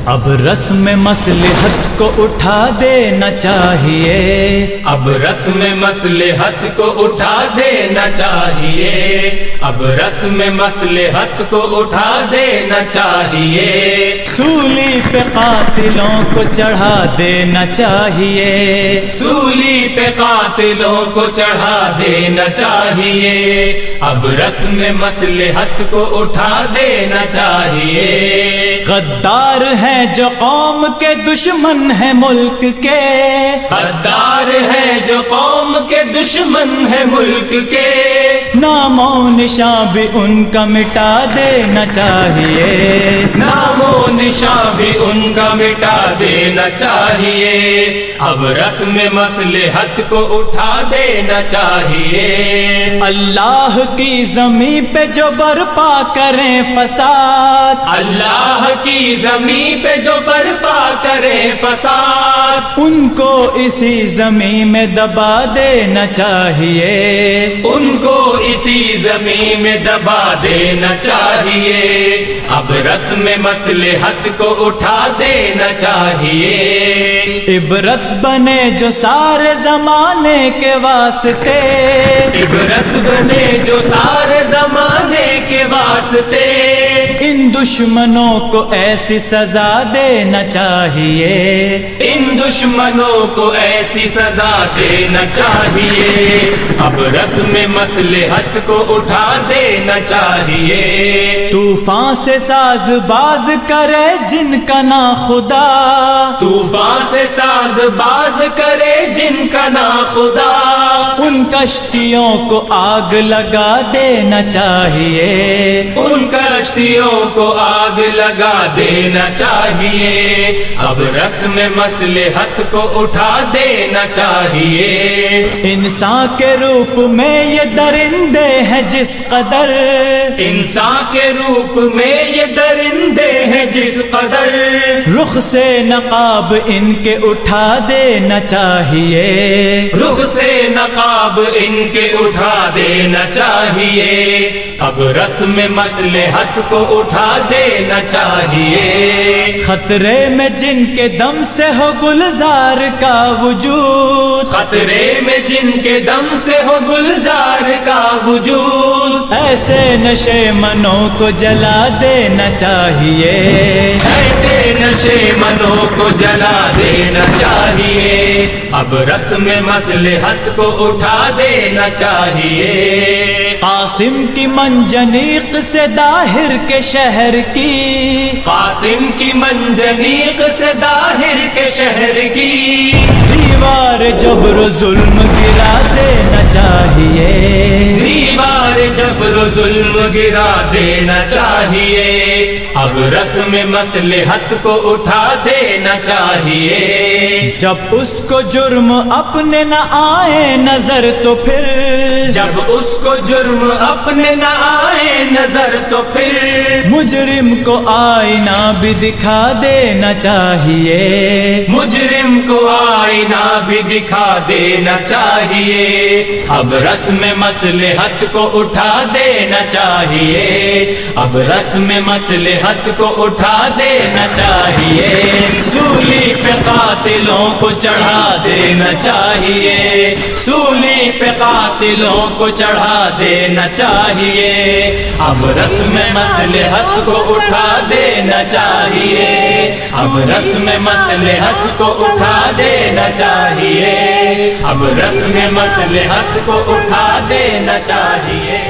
اب رسم مصلحت کو اٹھا دینا چاہیے، اب رسم مصلحت کو اٹھا دینا چاہیے، اب رسم مصلحت کو اٹھا دینا چاہیے، سولی پہ قاتلوں کو چڑھا دینا چاہیے، سولی پہ قاتلوں کو چڑھا دینا چاہیے، اب رسم مصلحت کو اٹھا دینا چاہیے، غدار ہیں جو قوم کے دشمن ہیں ملک کے، غدار ہیں جو قوم کے دشمن ہیں ملک کے، نام و نشان بھی ان کا مٹا دینا چاہیے، نام و نشان بھی ان کا مٹا دینا چاہیے، اب رسم مصلحت کو اٹھا دینا چاہیے، اللہ کی زمین پہ جو برپا کریں فساد، اللہ کی زمین پہ جو برپا کریں فساد، ان کو اسی زمین میں دبا دینا چاہیے، ان کو اسی زمین میں دبا دینا چاہیے، اب رسم مصلحت کو اٹھا دینا چاہیے، عبرت بنے جو سارے زمانے کے واسطے، عبرت بنے جو سارے زمانے کے واسطے، ان دشمنوں کو ایسی سزا دینا چاہیے، ان دشمنوں کو ایسی سزا دینا چاہیے، اب رسم مصلحت کو اٹھا دینا چاہیے، طوفان سے ساز باز کرے جن کا نا خدا، طوفان سے ساز باز کرے جن کا نا خدا، ان کشتیوں کو آگ لگا دینا چاہیے، ان کشتیوں کو آگ لگا دینا چاہیے، اب رسم مصلحت کو اٹھا دینا چاہیے، انسان کے روپ میں یہ درندے ہیں جس قدر، انسان کے روپ میں یہ درندے ہیں جس قدر، رخ سے نقاب ان کے اٹھا دینا چاہیے، رخ سے نقاب ان کے اٹھا دینا چاہیے، اب رسم مصلحت کو اٹھا دینا چاہیے، خطرے میں جن کے دم سے ہو گلزار کا وجود، خطرے میں جن کے دم سے ہو گلزار کا وجود، ایسے نشے منوں کو جلا دینا چاہیے، ایسے نشے منوں کو جلا دینا چاہیے، اب رسم مصلحت کو اٹھا دینا چاہیے، قاسم کی منجنیق سے داہر کے شہر کی، قاسم کی منجنیق سے داہر کے شہر کی، دیوار جبر و ظلم گرا دینا چاہیے، دیوار جبر و ظلم گرا دینا چاہیے، اب رسم مصلحت کو اٹھا دینا چاہیے، جب اس کو جرم اپنے نہ آئے نظر تو پھر، جب اس کو جرم اپنے نہ آئے نظر تو پھر، مجرم کو آئینہ بھی دکھا دینا چاہیے، مجرم کو آئینہ بھی دکھا دینا چاہیے، اب رسم مصلحت کو اٹھا دینا چاہیے، اب رسم مصلحت کو اٹھا دینا چاہیے، سولی پہ قاتلوں کو چڑھا دینا چاہیے، سولی پہ قاتلوں کو چڑھا دینا چاہیے، اب رسم مصلحت کو اٹھا دینا چاہیے، اب رسم مصلحت کو اٹھا دینا چاہیے، اب رسم مصلحت کو اٹھا دینا چاہیے۔